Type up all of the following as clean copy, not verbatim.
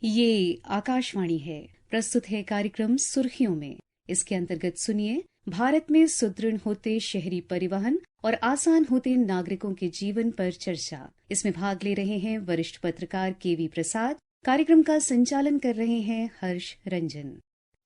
ये आकाशवाणी है। प्रस्तुत है कार्यक्रम सुर्खियों में। इसके अंतर्गत सुनिए, भारत में सुदृढ़ होते शहरी परिवहन और आसान होते नागरिकों के जीवन पर चर्चा। इसमें भाग ले रहे हैं वरिष्ठ पत्रकार केवी प्रसाद। कार्यक्रम का संचालन कर रहे हैं हर्ष रंजन।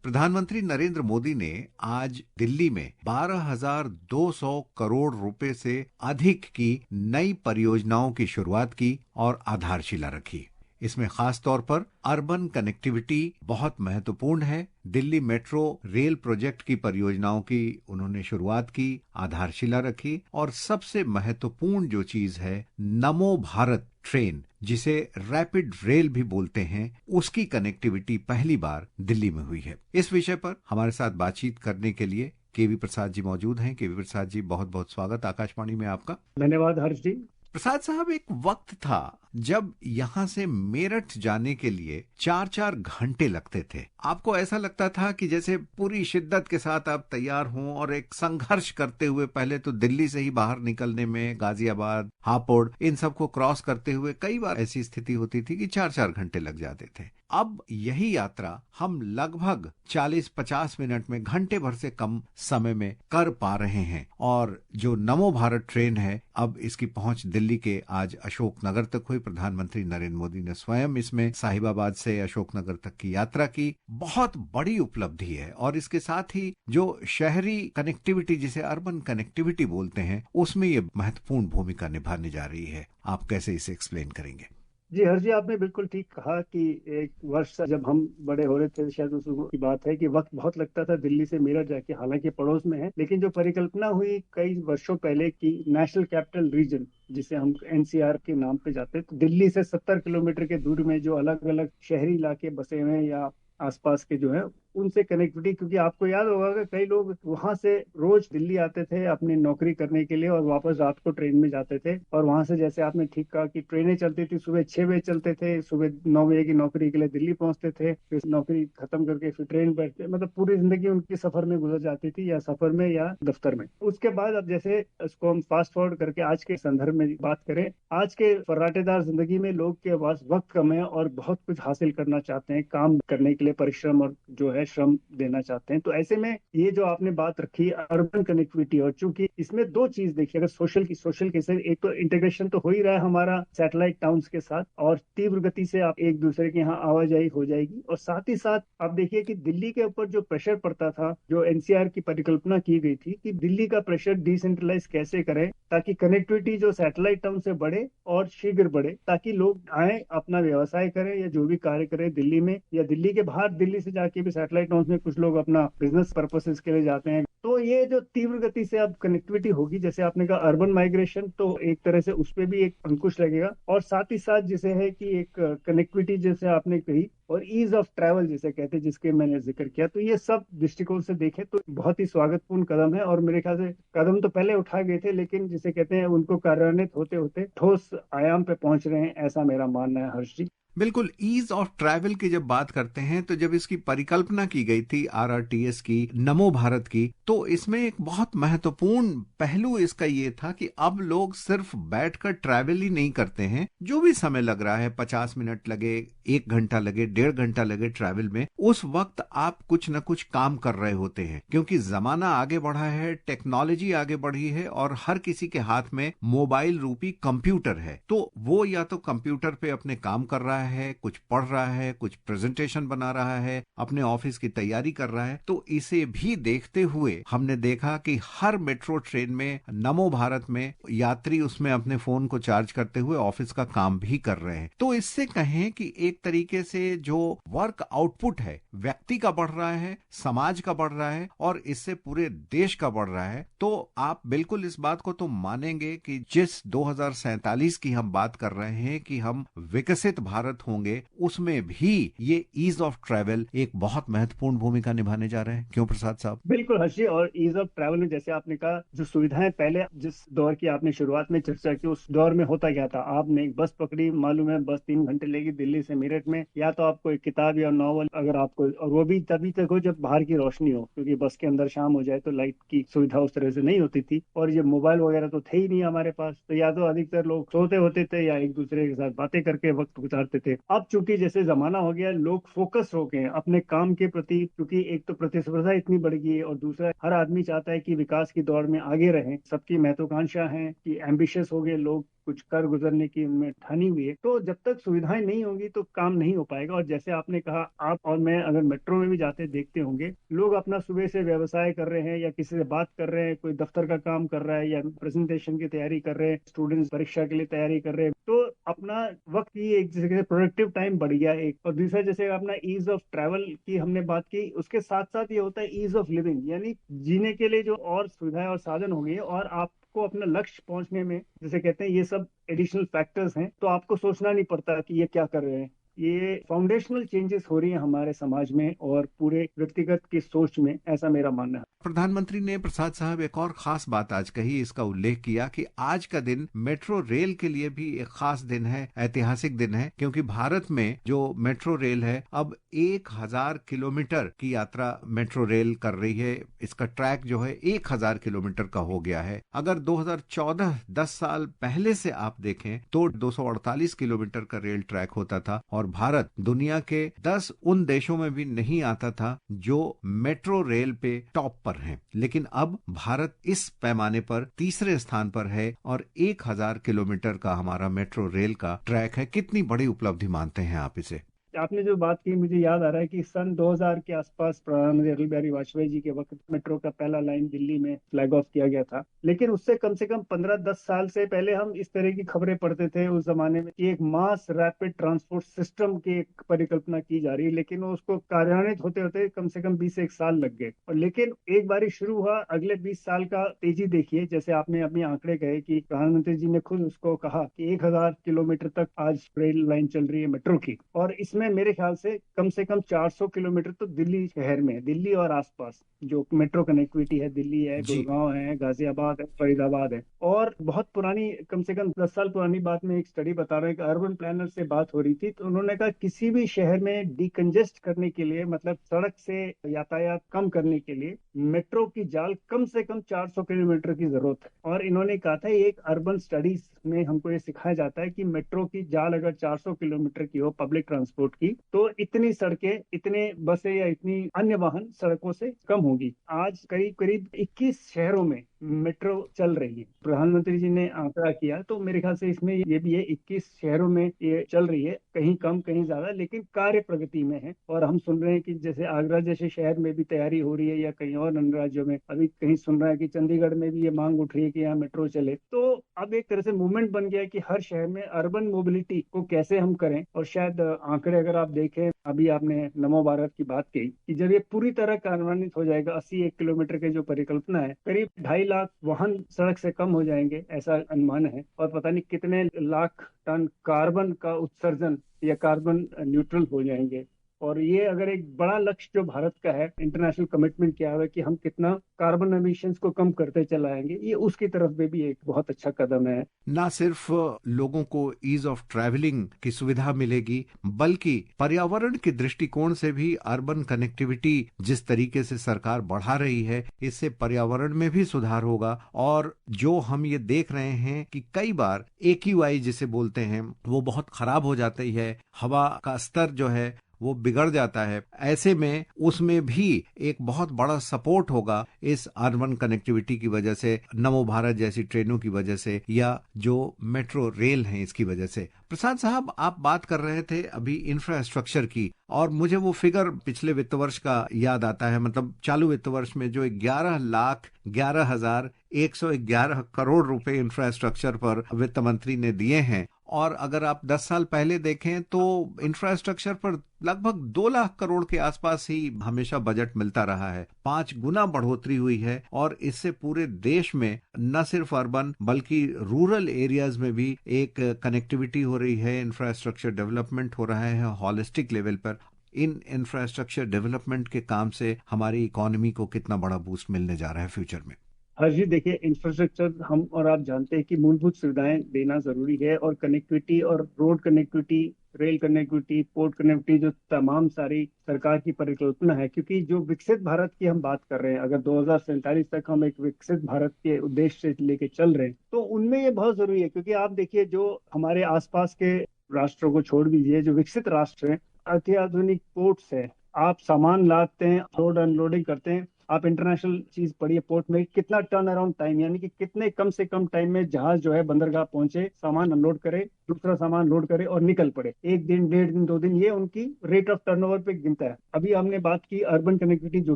प्रधानमंत्री नरेंद्र मोदी ने आज दिल्ली में 12,200 करोड़ रुपए से अधिक की नई परियोजनाओं की शुरुआत की और आधारशिला रखी। इसमें खास तौर पर अर्बन कनेक्टिविटी बहुत महत्वपूर्ण है। दिल्ली मेट्रो रेल प्रोजेक्ट की परियोजनाओं की उन्होंने शुरुआत की, आधारशिला रखी और सबसे महत्वपूर्ण जो चीज है, नमो भारत ट्रेन, जिसे रैपिड रेल भी बोलते हैं, उसकी कनेक्टिविटी पहली बार दिल्ली में हुई है। इस विषय पर हमारे साथ बातचीत करने के लिए केवी प्रसाद जी मौजूद हैं। केवी प्रसाद जी, बहुत बहुत स्वागत आकाशवाणी में आपका। धन्यवाद हर्ष जी। प्रसाद साहब, एक वक्त था जब यहां से मेरठ जाने के लिए 4-4 घंटे लगते थे। आपको ऐसा लगता था कि जैसे पूरी शिद्दत के साथ आप तैयार हों और एक संघर्ष करते हुए पहले तो दिल्ली से ही बाहर निकलने में गाजियाबाद, हापुड़, इन सबको क्रॉस करते हुए कई बार ऐसी स्थिति होती थी कि 4-4 घंटे लग जाते थे। अब यही यात्रा हम लगभग 40-50 मिनट में, घंटे भर से कम समय में कर पा रहे हैं। और जो नमो भारत ट्रेन है, अब इसकी पहुंच दिल्ली के आज अशोकनगर तक हुई। प्रधानमंत्री नरेंद्र मोदी ने स्वयं इसमें साहिबाबाद से अशोकनगर तक की यात्रा की। बहुत बड़ी उपलब्धि है। और इसके साथ ही जो शहरी कनेक्टिविटी, जिसे अर्बन कनेक्टिविटी बोलते हैं, उसमें ये महत्वपूर्ण भूमिका निभाने जा रही है। आप कैसे इसे एक्सप्लेन करेंगे? जी हर्ष जी, आपने बिल्कुल ठीक कहा कि एक वर्ष जब हम बड़े हो रहे थे, शायद उस की बात है कि वक्त बहुत लगता था दिल्ली से मेरठ जाके, हालांकि पड़ोस में है, लेकिन जो परिकल्पना हुई कई वर्षों पहले की नेशनल कैपिटल रीजन, जिसे हम एनसीआर के नाम पे जाते हैं, तो दिल्ली से 70 किलोमीटर के दूर में जो अलग अलग शहरी इलाके बसे हुए हैं या आसपास के जो है, उनसे कनेक्टिविटी, क्योंकि आपको याद होगा कि कई लोग वहां से रोज दिल्ली आते थे अपनी नौकरी करने के लिए और वापस रात को ट्रेन में जाते थे। और वहां से, जैसे आपने ठीक कहा कि ट्रेनें चलती थी, सुबह 6 बजे चलते थे, सुबह 9 बजे की नौकरी के लिए दिल्ली पहुंचते थे, फिर नौकरी खत्म करके फिर ट्रेन बैठते, मतलब पूरी जिंदगी उनकी सफर में गुजर जाती थी, या सफर में या दफ्तर में। उसके बाद अब जैसे इसको हम फास्ट फॉरवर्ड करके आज के संदर्भ में बात करें, आज के फर्राटेदार जिंदगी में लोग के पास वक्त कम है और बहुत कुछ हासिल करना चाहते हैं, काम करने के लिए परिश्रम और जो है श्रम देना चाहते हैं। तो ऐसे में ये जो आपने बात रखी अर्बन कनेक्टिविटी, और चूंकि इसमें दो चीज देखिए, अगर सोशल के साथ, एक तो इंटीग्रेशन तो हो ही रहा है हमारा सैटेलाइट टाउन्स के साथ, और तीव्र गति से आप एक दूसरे के यहाँ आवाजाही हो जाएगी। और साथ ही साथ आप देखिए कि दिल्ली के ऊपर जो प्रेशर पड़ता था, जो एनसीआर की परिकल्पना की गई थी कि दिल्ली का प्रेशर डिसेंट्रलाइज कैसे करें ताकि कनेक्टिविटी जो सैटेलाइट टाउन से बढ़े और शीघ्र बढ़े, ताकि लोग आए, अपना व्यवसाय करें या जो भी कार्य करें दिल्ली में या दिल्ली के बाहर, दिल्ली से जाके भी सैटेलाइट टाउन में कुछ लोग अपना बिजनेस पर्पसेस के लिए जाते हैं। तो ये जो तीव्र गति से अब कनेक्टिविटी होगी, जैसे आपने कहा अर्बन माइग्रेशन, तो एक तरह से उस पर भी एक अंकुश लगेगा। और साथ ही साथ जैसे है कि एक कनेक्टिविटी जैसे आपने कही, और ईज ऑफ ट्रैवल जिसे कहते हैं, जिसके मैंने जिक्र किया, तो ये सब दृष्टिकोण से देखें तो बहुत ही स्वागतपूर्ण कदम है। और मेरे ख्याल से कदम तो पहले उठाए गए थे, लेकिन जिसे कहते हैं उनको कार्यान्वित होते होते ठोस आयाम पे पहुंच रहे हैं, ऐसा मेरा मानना है हर्ष जी। बिल्कुल। ईज ऑफ ट्रैवल की जब बात करते हैं, तो जब इसकी परिकल्पना की गई थी आरआरटीएस की, नमो भारत की, तो इसमें एक बहुत महत्वपूर्ण पहलू इसका ये था कि अब लोग सिर्फ बैठकर ट्रैवल ही नहीं करते हैं। जो भी समय लग रहा है, 50 मिनट लगे, 1 घंटा लगे, 1.5 घंटा लगे ट्रैवल में, उस वक्त आप कुछ न कुछ काम कर रहे होते हैं, क्योंकि जमाना आगे बढ़ा है, टेक्नोलॉजी आगे बढ़ी है और हर किसी के हाथ में मोबाइल रूपी कंप्यूटर है। तो वो या तो कंप्यूटर पे अपने काम कर रहा है, कुछ पढ़ रहा है, कुछ प्रेजेंटेशन बना रहा है, अपने ऑफिस की तैयारी कर रहा है। तो इसे भी देखते हुए हमने देखा कि हर मेट्रो ट्रेन में, नमो भारत में, यात्री उसमें अपने फोन को चार्ज करते हुए ऑफिस का काम भी कर रहे हैं। तो इससे कहें कि एक तरीके से जो वर्क आउटपुट है, व्यक्ति का बढ़ रहा है, समाज का बढ़ रहा है और इससे पूरे देश का बढ़ रहा है। तो आप बिल्कुल इस बात को तो मानेंगे कि जिस 2047 की हम बात कर रहे हैं कि हम विकसित भारत होंगे, उसमें भी ये ईज ऑफ ट्रैवल एक बहुत महत्वपूर्ण भूमिका निभाने जा रहे हैं। क्यों प्रसाद साहब? बिल्कुल हर्षी, और ईज ऑफ ट्रैवल में जैसे आपने कहा, जो सुविधाएं पहले जिस दौर की आपने शुरुआत में चर्चा की, उस दौर में होता क्या था, आपने एक बस पकड़ी, मालूम है बस 3 घंटे लेगी दिल्ली से मेरठ में, या तो आपको एक किताब या नॉवल अगर आपको, और वो भी तभी तक हो जब बाहर की रोशनी हो, क्योंकि बस के अंदर शाम हो जाए तो लाइट की सुविधा उस तरह से नहीं होती थी, और ये मोबाइल वगैरह तो थे ही नहीं हमारे पास, तो या तो अधिकतर लोग सोते होते थे या एक दूसरे के साथ बातें करके वक्त गुजारते करते थे। अब चूंकि जैसे जमाना हो गया, लोग फोकस हो गए हैं अपने काम के प्रति, क्योंकि एक तो प्रतिस्पर्धा इतनी बढ़ गई है और दूसरा हर आदमी चाहता है कि विकास की दौड़ में आगे रहें। सबकी महत्वाकांक्षा है कि एम्बिशियस हो गए लोग, कुछ कर गुजरने की उनमें ठानी हुई है। तो जब तक सुविधाएं नहीं होंगी तो काम नहीं हो पाएगा। और जैसे आपने कहा, आप और मैं अगर मेट्रो में भी जाते देखते होंगे, लोग अपना सुबह से व्यवसाय कर रहे हैं या किसी से बात कर रहे हैं, कोई दफ्तर का काम कर रहा है या प्रेजेंटेशन की तैयारी कर रहे हैं, स्टूडेंट्स परीक्षा के लिए तैयारी कर रहे हैं। तो अपना वक्त की एक जैसे प्रोडक्टिव टाइम बढ़ गया एक। और दूसरा जैसे अपना ईज ऑफ ट्रैवल की हमने बात की, उसके साथ साथ ये होता है ईज ऑफ लिविंग, यानी जीने के लिए जो और सुविधाएं और साधन हो गए हैं, और आपको अपना लक्ष्य पहुंचने में, जैसे कहते हैं, ये सब एडिशनल फैक्टर्स हैं, तो आपको सोचना नहीं पड़ता कि ये क्या कर रहे हैं। ये फाउंडेशनल चेंजेस हो रही हैं हमारे समाज में और पूरे व्यक्तिगत की सोच में, ऐसा मेरा मानना है। प्रधानमंत्री ने प्रसाद साहब एक और खास बात आज कही, इसका उल्लेख किया कि आज का दिन मेट्रो रेल के लिए भी एक खास दिन है, ऐतिहासिक दिन है, क्योंकि भारत में जो मेट्रो रेल है अब 1000 किलोमीटर की यात्रा मेट्रो रेल कर रही है। इसका ट्रैक जो है 1000 किलोमीटर का हो गया है। अगर 2014 10 साल पहले से आप देखें तो 248 किलोमीटर का रेल ट्रैक होता था और भारत दुनिया के 10 उन देशों में भी नहीं आता था जो मेट्रो रेल पे टॉप पर हैं। लेकिन अब भारत इस पैमाने पर तीसरे स्थान पर है और 1000 किलोमीटर का हमारा मेट्रो रेल का ट्रैक है। कितनी बड़ी उपलब्धि मानते हैं आप इसे? आपने जो बात की, मुझे याद आ रहा है कि सन 2000 के आसपास प्रधानमंत्री अटल बिहारी वाजपेयी जी के वक्त मेट्रो का पहला लाइन दिल्ली में फ्लैग ऑफ किया गया था। लेकिन उससे कम से कम 15-10 साल से पहले हम इस तरह की खबरें पढ़ते थे उस जमाने में कि एक मास रैपिड ट्रांसपोर्ट सिस्टम की एक परिकल्पना की जा रही है, लेकिन उसको कार्यान्वित होते होते कम से कम 20 एक साल लग गए। और लेकिन एक बारी शुरू हुआ, अगले 20 साल का तेजी देखिए। जैसे आपने अपने आंकड़े कहे कि प्रधानमंत्री जी ने खुद उसको कहा कि 1000 किलोमीटर तक आज रेल लाइन चल रही है मेट्रो की, और इसमें मेरे ख्याल से कम 400 किलोमीटर तो दिल्ली शहर में है, दिल्ली और आसपास जो मेट्रो कनेक्टिविटी है, दिल्ली है, गुड़गांव है, गाजियाबाद है, फरीदाबाद है। और बहुत पुरानी, कम से कम 10 साल पुरानी बात में एक स्टडी बता रहा है कि अर्बन प्लानर से बात हो रही थी, तो उन्होंने कहा किसी भी शहर में डिकंजेस्ट करने के लिए, मतलब सड़क से यातायात कम करने के लिए मेट्रो की जाल कम से कम 400 किलोमीटर की जरूरत है। और इन्होंने कहा था, एक अर्बन स्टडीज में हमको ये सिखाया जाता है कि मेट्रो की जाल अगर 400 किलोमीटर की हो पब्लिक ट्रांसपोर्ट की, तो इतनी सड़कें, इतने बसें या इतनी अन्य वाहन सड़कों से कम होगी। आज करीब करीब 21 शहरों में मेट्रो चल रही है। प्रधानमंत्री जी ने आंकड़ा किया तो मेरे ख्याल से इसमें ये भी है, 21 शहरों में ये चल रही है, कहीं कम कहीं ज्यादा, लेकिन कार्य प्रगति में है। और हम सुन रहे हैं कि जैसे आगरा जैसे शहर में भी तैयारी हो रही है, या कहीं और अन्य राज्यों में अभी कहीं सुन रहा है कि चंडीगढ़ में भी ये मांग उठ रही है कि यहाँ मेट्रो चले। तो अब एक तरह से मूवमेंट बन गया है कि हर शहर में अर्बन मोबिलिटी को कैसे हम करें। और शायद आंकड़े अगर आप देखें, अभी आपने नमो भारत की बात की कि जब ये पूरी तरह कार्यान्वित हो जाएगा, 81 किलोमीटर के जो परिकल्पना है, करीब 2.5 लाख वाहन सड़क से कम हो जाएंगे, ऐसा अनुमान है। और पता नहीं कितने लाख टन कार्बन का उत्सर्जन या कार्बन न्यूट्रल हो जाएंगे। और ये अगर एक बड़ा लक्ष्य जो भारत का है, इंटरनेशनल कमिटमेंट किया हुआ है कि हम कितना कार्बन एमिशंस को कम करते चलाएंगे, ये उसकी तरफ में भी एक बहुत अच्छा कदम है। ना सिर्फ लोगों को ईज ऑफ ट्रैवलिंग की सुविधा मिलेगी, बल्कि पर्यावरण के दृष्टिकोण से भी अर्बन कनेक्टिविटी जिस तरीके से सरकार बढ़ा रही है, इससे पर्यावरण में भी सुधार होगा। और जो हम ये देख रहे हैं कि कई बार AQI जिसे बोलते हैं वो बहुत खराब हो जाती है, हवा का स्तर जो है वो बिगड़ जाता है। ऐसे में उसमें भी एक बहुत बड़ा सपोर्ट होगा इस अर्बन कनेक्टिविटी की वजह से, नमो भारत जैसी ट्रेनों की वजह से, या जो मेट्रो रेल है इसकी वजह से। प्रसाद साहब, आप बात कर रहे थे अभी इंफ्रास्ट्रक्चर की, और मुझे वो फिगर पिछले वित्त वर्ष का याद आता है, मतलब चालू वित्त वर्ष में जो 11,11,111 करोड़ रुपए इंफ्रास्ट्रक्चर पर वित्त मंत्री ने दिए हैं। और अगर आप 10 साल पहले देखें तो इंफ्रास्ट्रक्चर पर लगभग 2 लाख करोड़ के आसपास ही हमेशा बजट मिलता रहा है। 5 गुना बढ़ोतरी हुई है और इससे पूरे देश में न सिर्फ अर्बन बल्कि रूरल एरियाज में भी एक कनेक्टिविटी हो रही है, इंफ्रास्ट्रक्चर डेवलपमेंट हो रहा है हॉलिस्टिक लेवल पर। इन इंफ्रास्ट्रक्चर डेवलपमेंट के काम से हमारी इकोनॉमी को कितना बड़ा बूस्ट मिलने जा रहा है फ्यूचर में? हर जी, देखिए, इंफ्रास्ट्रक्चर हम और आप जानते हैं कि मूलभूत सुविधाएं देना जरूरी है, और कनेक्टिविटी और road connectivity, rail connectivity, port connectivity, जो तमाम सारी सरकार की परिकल्पना है। क्योंकि जो विकसित भारत की हम बात कर रहे हैं, अगर 2047 तक हम एक विकसित भारत के उद्देश्य से लेके चल रहे हैं, तो उनमें ये बहुत जरूरी है। क्योंकि आप देखिए, जो हमारे आसपास के राष्ट्रों को छोड़ दीजिए, जो विकसित राष्ट्र हैं, अत्याधुनिक पोर्ट्स है, आप सामान लाते हैं, लोड अनलोडिंग करते हैं। आप इंटरनेशनल चीज पढ़िए, पोर्ट में कितना टर्न अराउंड टाइम, यानी कि कितने कम से कम टाइम में जहाज जो है बंदरगाह पहुंचे, सामान अनलोड करे, दूसरा सामान लोड करे और निकल पड़े। 1 दिन, 1.5 दिन, 2 दिन, ये उनकी रेट ऑफ टर्नओवर पे गिनता है। अभी हमने बात की अर्बन कनेक्टिविटी, जो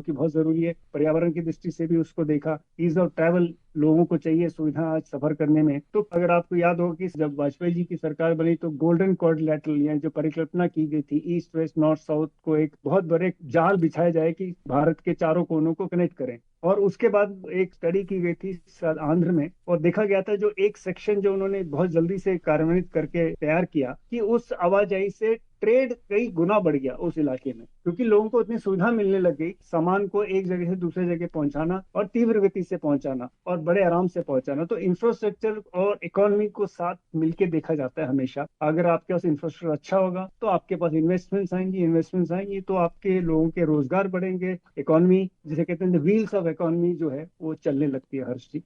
कि बहुत जरूरी है, पर्यावरण की दृष्टि से भी उसको देखा। ईज ऑफ ट्रैवल, लोगों को चाहिए सुविधा आज सफर करने में। तो अगर आपको याद हो कि जब वाजपेयी जी की सरकार बनी तो गोल्डन क्वाड्रिलेटरल, यानी जो परिकल्पना की गई थी, ईस्ट वेस्ट नॉर्थ साउथ को एक बहुत बड़े जाल बिछाया जाए कि भारत के चारों कोनों को कनेक्ट करें। और उसके बाद एक स्टडी की गई थी आंध्र में, और देखा गया था जो एक सेक्शन जो उन्होंने बहुत जल्दी से कार्यान्वित करके तैयार किया, कि उस आवाजाही से ट्रेड कई गुना बढ़ गया उस इलाके में, क्योंकि लोगों को इतनी सुविधा मिलने लग गई, सामान को एक जगह से दूसरे जगह पहुंचाना और तीव्र गति से पहुंचाना और बड़े आराम से पहुंचाना। तो इंफ्रास्ट्रक्चर और इकोनॉमी को साथ मिलके देखा जाता है हमेशा। अगर आपके पास इंफ्रास्ट्रक्चर अच्छा होगा तो आपके पास इन्वेस्टमेंट्स आएंगी तो आपके लोगों के रोजगार बढ़ेंगे, इकोनॉमी, जिसे कहते हैं व्हील्स ऑफ इकोनॉमी जो है वो चलने लगती है हर्ष जी।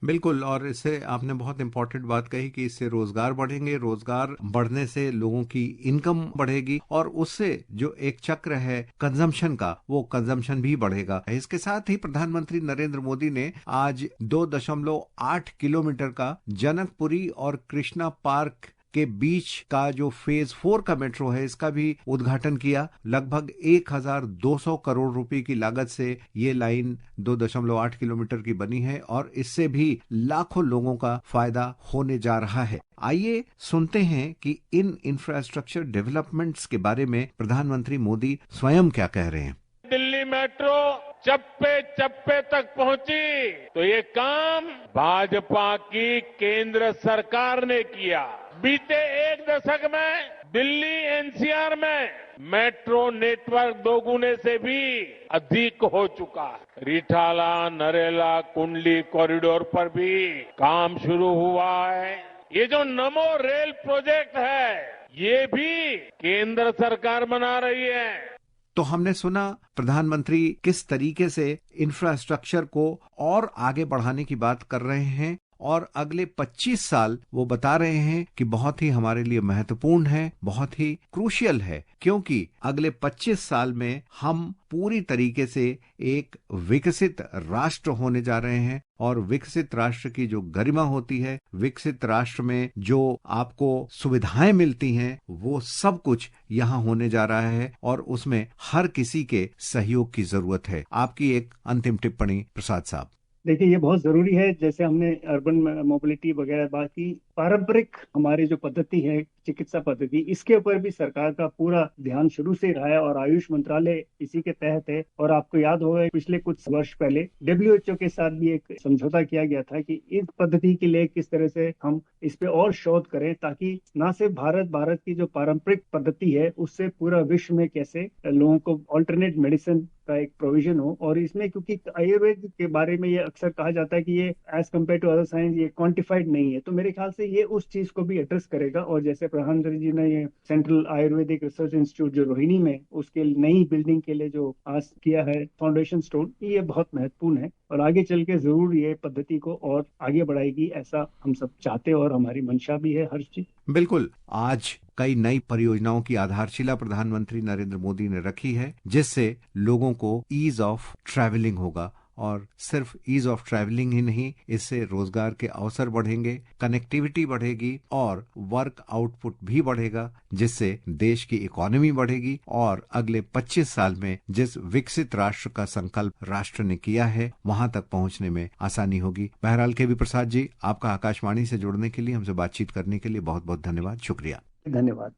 बिल्कुल, और इससे आपने बहुत इंपॉर्टेंट बात कही कि इससे रोजगार बढ़ेंगे, रोजगार बढ़ने से लोगों की इनकम बढ़ेगी और उससे जो एक चक्र है कंजम्पशन का, वो कंजम्पशन भी बढ़ेगा। इसके साथ ही प्रधानमंत्री नरेंद्र मोदी ने आज 2.8 किलोमीटर का जनकपुरी और कृष्णा पार्क के बीच का जो फेज 4 का मेट्रो है, इसका भी उद्घाटन किया। लगभग 1200 करोड़ रुपए की लागत से ये लाइन 2.8 किलोमीटर की बनी है और इससे भी लाखों लोगों का फायदा होने जा रहा है। आइए सुनते हैं कि इन इंफ्रास्ट्रक्चर डेवलपमेंट्स के बारे में प्रधानमंत्री मोदी स्वयं क्या कह रहे हैं। दिल्ली मेट्रो चप्पे चप्पे तक पहुंची तो ये काम भाजपा की केंद्र सरकार ने किया। बीते एक दशक में दिल्ली एनसीआर में मेट्रो नेटवर्क दोगुने से भी अधिक हो चुका है। रिठाला, नरेला, कुंडली कॉरिडोर पर भी काम शुरू हुआ है। ये जो नमो रेल प्रोजेक्ट है, ये भी केंद्र सरकार बना रही है। तो हमने सुना प्रधानमंत्री किस तरीके से इंफ्रास्ट्रक्चर को और आगे बढ़ाने की बात कर रहे हैं और अगले 25 साल वो बता रहे हैं कि बहुत ही हमारे लिए महत्वपूर्ण है, बहुत ही क्रूशियल है, क्योंकि अगले 25 साल में हम पूरी तरीके से एक विकसित राष्ट्र होने जा रहे हैं। और विकसित राष्ट्र की जो गरिमा होती है, विकसित राष्ट्र में जो आपको सुविधाएं मिलती हैं, वो सब कुछ यहाँ होने जा रहा है और उसमें हर किसी के सहयोग की जरूरत है। आपकी एक अंतिम टिप्पणी प्रसाद साहब। देखिए, ये बहुत जरूरी है। जैसे हमने अर्बन मोबिलिटी वगैरह बात की, पारंपरिक हमारी जो पद्धति है, चिकित्सा पद्धति, इसके ऊपर भी सरकार का पूरा ध्यान शुरू से रहा है और आयुष मंत्रालय इसी के तहत है। और आपको याद होगा पिछले कुछ वर्ष पहले WHO के साथ भी एक समझौता किया गया था कि इस पद्धति के लिए किस तरह से हम इस पे और शोध करें, ताकि न सिर्फ भारत की जो पारंपरिक पद्धति है उससे पूरा विश्व में कैसे लोगों को ऑल्टरनेट मेडिसिन का एक प्रोविजन हो। और इसमें क्योंकि आयुर्वेद के बारे में ये अक्सर कहा जाता है कि ये as compared to other science ये क्वांटिफाइड नहीं है, तो मेरे ख्याल से ये उस चीज को भी एड्रेस करेगा। और जैसे प्रधानमंत्री जी ने ये सेंट्रल आयुर्वेदिक रिसर्च इंस्टीट्यूट जो रोहिणी में, उसके नई बिल्डिंग के लिए जो आज किया है फाउंडेशन स्टोन, ये बहुत महत्वपूर्ण है और आगे चल के जरूर ये पद्धति को और आगे बढ़ाएगी, ऐसा हम सब चाहते हैं और हमारी मंशा भी है। हर्ष जी, बिल्कुल, आज कई नई परियोजनाओं की आधारशिला प्रधानमंत्री नरेंद्र मोदी ने रखी है, जिससे लोगों को ईज ऑफ ट्रैवलिंग होगा। और सिर्फ ईज ऑफ ट्रैवलिंग ही नहीं, इससे रोजगार के अवसर बढ़ेंगे, कनेक्टिविटी बढ़ेगी और वर्क आउटपुट भी बढ़ेगा, जिससे देश की इकोनॉमी बढ़ेगी और अगले 25 साल में जिस विकसित राष्ट्र का संकल्प राष्ट्र ने किया है, वहां तक पहुंचने में आसानी होगी। बहरहाल केवी प्रसाद जी, आपका आकाशवाणी से जुड़ने के लिए, हमसे बातचीत करने के लिए बहुत बहुत धन्यवाद, शुक्रिया। धन्यवाद।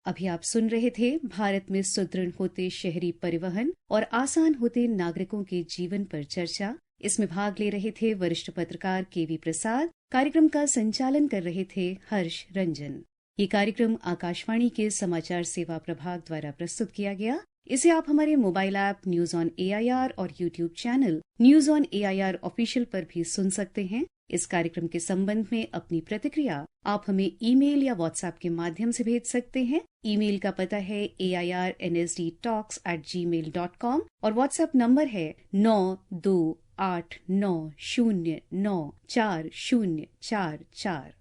अभी आप सुन रहे थे भारत में सुदृढ़ होते शहरी परिवहन और आसान होते नागरिकों के जीवन पर चर्चा। इसमें भाग ले रहे थे वरिष्ठ पत्रकार केवी प्रसाद। कार्यक्रम का संचालन कर रहे थे हर्ष रंजन। ये कार्यक्रम आकाशवाणी के समाचार सेवा प्रभाग द्वारा प्रस्तुत किया गया। इसे आप हमारे mobile app news on AIR और YouTube channel news on AIR official पर भी सुन सकते हैं। इस कार्यक्रम के संबंध में अपनी प्रतिक्रिया आप हमें ईमेल या व्हाट्सएप के माध्यम से भेज सकते हैं। ईमेल का पता है airnsdtalks@gmail.com और व्हाट्सएप नंबर है 9289094044।